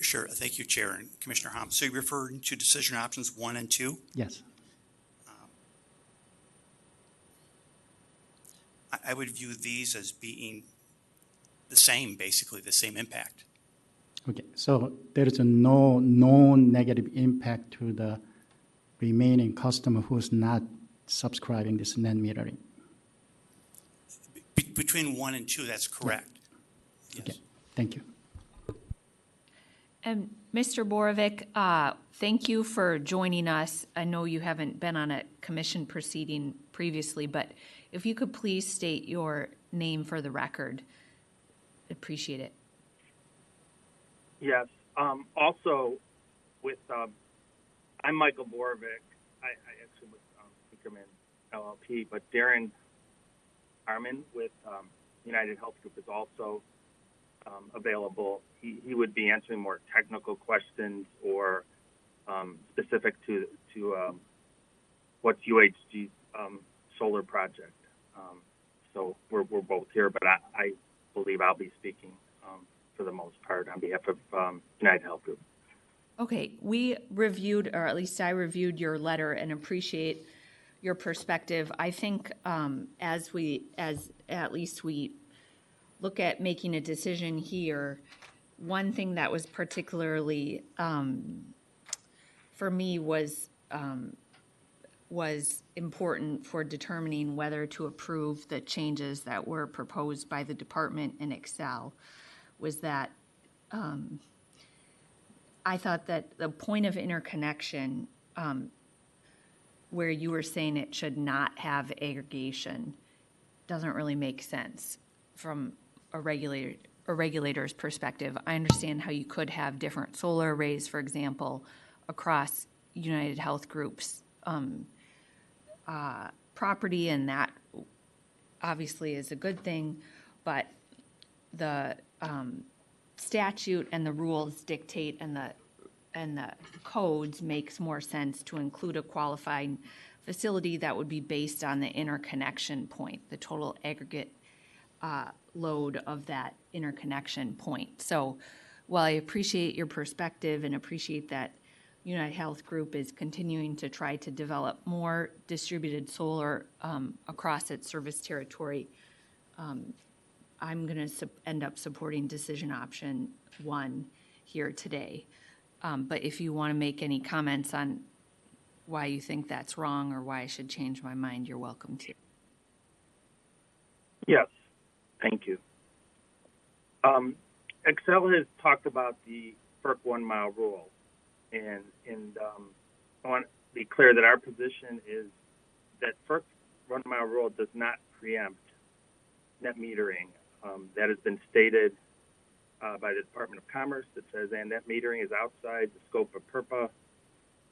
Sure. Thank you, Chair and Commissioner Hom. So you're referring to decision options 1 and 2?
Yes.
I would view these as being the same, basically the same impact.
Okay, so there is no known negative impact to the remaining customer who's not subscribing this net metering.
Between 1 and 2, that's correct.
Yeah. Yes. Okay, thank you.
And Mr. Borovic, thank you for joining us. I know you haven't been on a commission proceeding previously, but if you could please state your name for the record, appreciate it.
Yes. Also, I'm Michael Borovic. I actually with Pinkerman LLP, but Darren Arman with United Health Group is also available. He would be answering more technical questions or specific to what's UHG's solar project. So we're both here, but I believe I'll be speaking for the most part on behalf of United Health Group.
Okay, we reviewed, or at least I reviewed your letter and appreciate your perspective. I think as at least we look at making a decision here, one thing that was particularly for me was important for determining whether to approve the changes that were proposed by the department in Xcel was that I thought that the point of interconnection where you were saying it should not have aggregation doesn't really make sense from a regulator's perspective. I understand how you could have different solar arrays, for example, across United Health Group's property, and that obviously is a good thing, but the statute and the rules dictate and the codes makes more sense to include a qualifying facility that would be based on the interconnection point, the total aggregate load of that interconnection point. So while I appreciate your perspective and appreciate that United Health Group is continuing to try to develop more distributed solar across its service territory, I'm going to end up supporting decision option 1 here today. But if you want to make any comments on why you think that's wrong or why I should change my mind, you're welcome to.
Yes, thank you. Xcel has talked about the FERC 1 mile rule, and I want to be clear that our position is that FERC 1 mile rule does not preempt net metering. That has been stated by the Department of Commerce that says, and net metering is outside the scope of PURPA.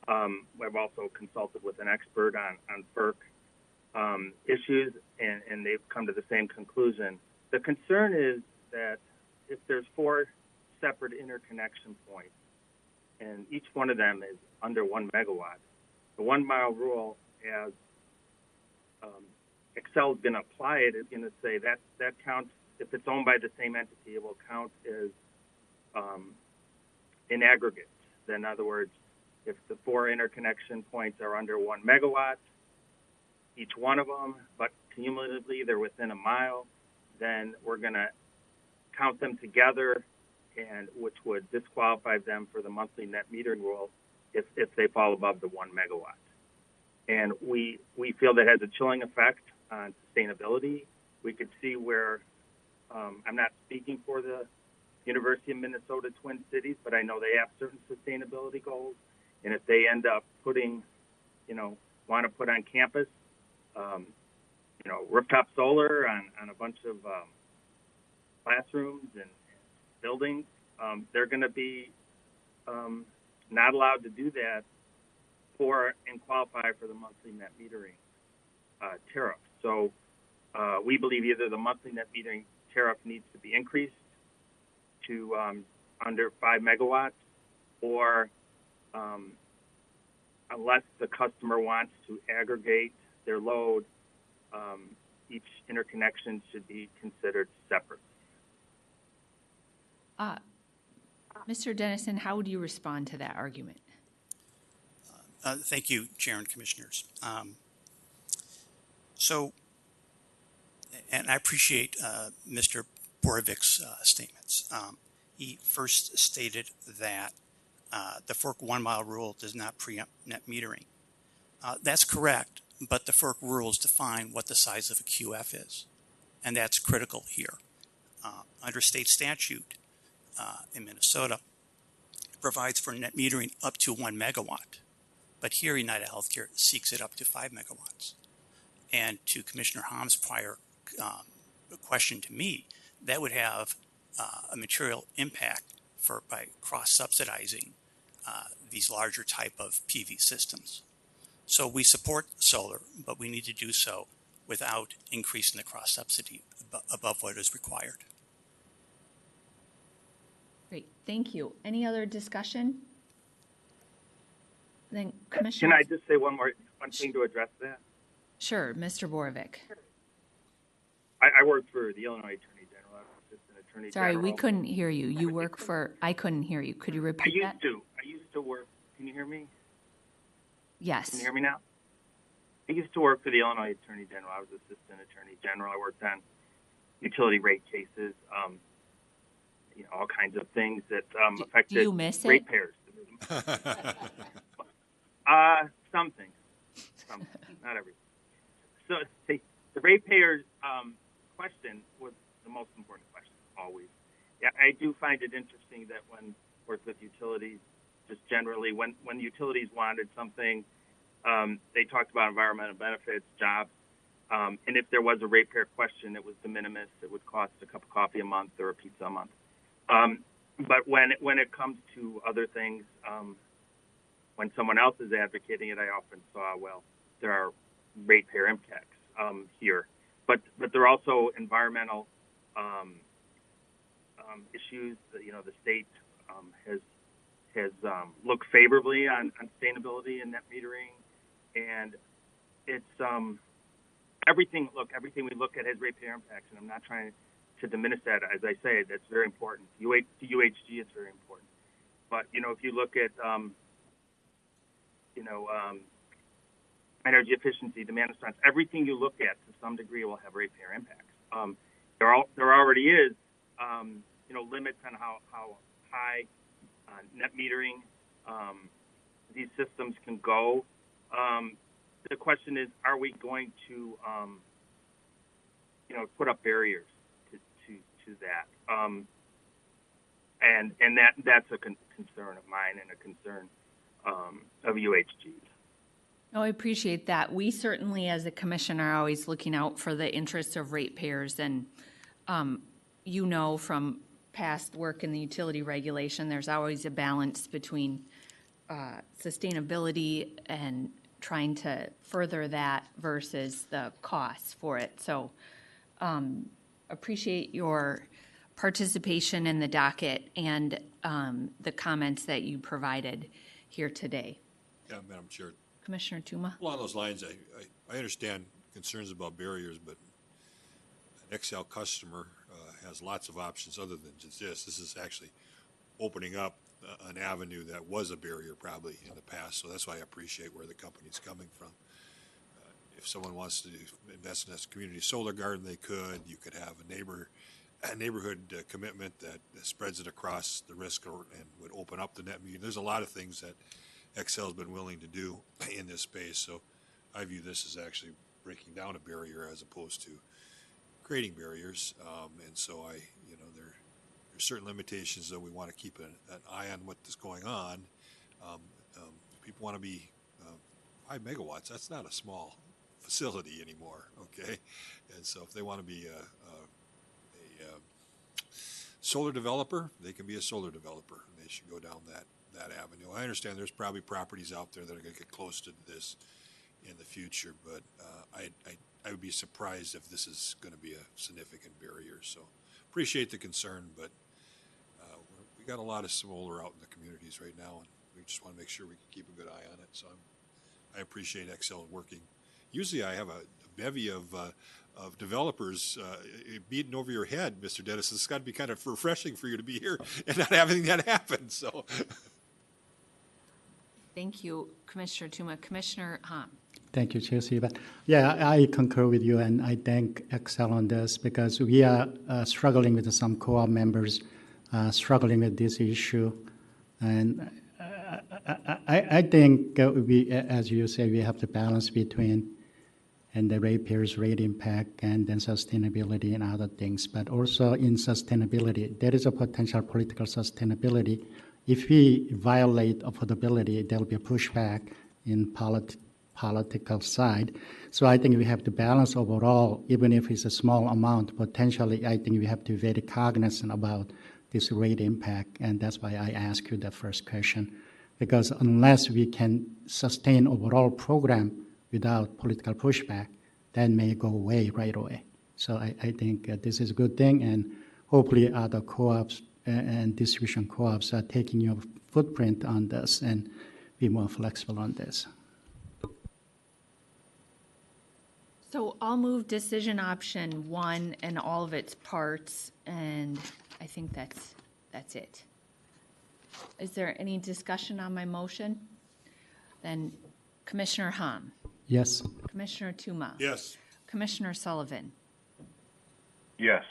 I've also consulted with an expert on FERC issues, and they've come to the same conclusion. The concern is that if there's 4 separate interconnection points, and each one of them is under 1 megawatt, the 1 mile rule, as Xcel is going to apply it, is going to say that counts. If it's owned by the same entity, it will count as in aggregate. In other words, if the 4 interconnection points are under 1 megawatt, each one of them, but cumulatively they're within a mile, then we're going to count them together, and which would disqualify them for the monthly net metering rule if they fall above the 1 megawatt. And we feel that has a chilling effect on sustainability. We could see where I'm not speaking for the University of Minnesota Twin Cities, but I know they have certain sustainability goals. And if they end up putting, want to put on campus, rooftop solar on a bunch of classrooms and buildings, they're going to be not allowed to do that and qualify for the monthly net metering tariff. So we believe either the monthly net metering tariff needs to be increased to under 5 megawatts, or unless the customer wants to aggregate their load, each interconnection should be considered separate.
Mr. Dennison, how would you respond to that argument?
Thank you, Chair and Commissioners. And I appreciate Mr. Borovik's statements. He first stated that the FERC 1 mile rule does not preempt net metering. That's correct, but the FERC rules define what the size of a QF is, and that's critical here. Under state statute in Minnesota, it provides for net metering up to 1 megawatt, but here United Healthcare seeks it up to 5 megawatts. And to Commissioner Ham's prior question to me, that would have a material impact by cross-subsidizing these larger type of PV systems. So we support solar, but we need to do so without increasing the cross-subsidy above what is required.
Great, thank you. Any other discussion? Then Commissioner.
Can I just say one thing to address that?
Sure, Mr. Borovik.
I work for the Illinois Attorney General. I'm Assistant Attorney
Sorry,
General.
we couldn't hear you. You work for, I couldn't hear you. Could you repeat that?
I used to work, can you hear me?
Yes.
Can you hear me now? I used to work for the Illinois Attorney General. I was Assistant Attorney General. I worked on utility rate cases, all kinds of things that affected
do you miss
ratepayers. Some things, not everything. So the ratepayers question was the most important question, always. Yeah, I do find it interesting that when worked with utilities, just generally, when utilities wanted something, they talked about environmental benefits, jobs, and if there was a ratepayer question, it was de minimis. It would cost a cup of coffee a month or a pizza a month. But when it comes to other things, when someone else is advocating it, I often saw, well, there are ratepayer impacts here, but there are also environmental issues. The state has looked favorably on sustainability and net metering, and it's everything we look at has ratepayer impacts, and I'm not trying to diminish that. As I say, that's very important. To UHG, it's very important. But if you look at energy efficiency, demand response, everything you look at to some degree will have ratepayer impacts. There already is limits on how high net metering these systems can go. The question is, are we going to put up barriers to that? And that's a concern of mine and a concern of UHG.
No, I appreciate that. We certainly, as a commission, are always looking out for the interests of ratepayers, and from past work in the utility regulation, there's always a balance between sustainability and trying to further that versus the costs for it. So appreciate your participation in the docket and the comments that you provided here today.
Yeah, Madam Chair.
Commissioner Tuma?
Along those lines, I understand concerns about barriers, but an Xcel customer has lots of options other than just this. This is actually opening up an avenue that was a barrier probably in the past, so that's why I appreciate where the company's coming from. If someone wants to invest in a community solar garden, they could. You could have a neighborhood commitment that spreads it across the risk and would open up the net metering. There's a lot of things that Xcel's been willing to do in this space, so I view this as actually breaking down a barrier as opposed to creating barriers. And so there's There's certain limitations that we want to keep an eye on what is going on. People want to be 5 megawatts. That's not a small facility anymore, okay? And so if they want to be a solar developer, they can be a solar developer. They should go down that avenue. I understand there's probably properties out there that are going to get close to this in the future, but I would be surprised if this is going to be a significant barrier. So appreciate the concern, but we got a lot of solar out in the communities right now, and we just want to make sure we can keep a good eye on it. So I appreciate Xcel working. Usually I have a bevy of developers beating over your head, Mr. Dennis. It's got to be kind of refreshing for you to be here and not having that happen. So,
Thank you, Commissioner Tuma. Commissioner Hahn.
Thank you, Chair Stephen. Yeah, I concur with you, and I thank Xcel on this because we are struggling with some co-op members, struggling with this issue. And I think we, as you say, we have to balance between and the ratepayers' rate impact and then sustainability and other things. But also in sustainability, there is a potential political sustainability. If we violate affordability, there will be a pushback in political side. So I think we have to balance overall, even if it's a small amount, potentially I think we have to be very cognizant about this rate impact. And that's why I ask you the first question. Because unless we can sustain overall program without political pushback, that may go away right away. So I think this is a good thing, and hopefully other co-ops and distribution co-ops are taking your footprint on this and be more flexible on this.
So I'll move decision option 1 and all of its parts, and I think that's it. Is there any discussion on my motion? Then Commissioner Hahn.
Yes.
Commissioner Tuma.
yes.
Commissioner Sullivan.
Yes.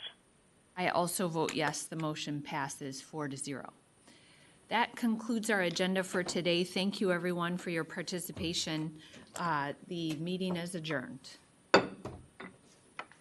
I also vote yes. The motion passes 4-0. That concludes our agenda for today. Thank you, everyone, for your participation. The meeting is adjourned.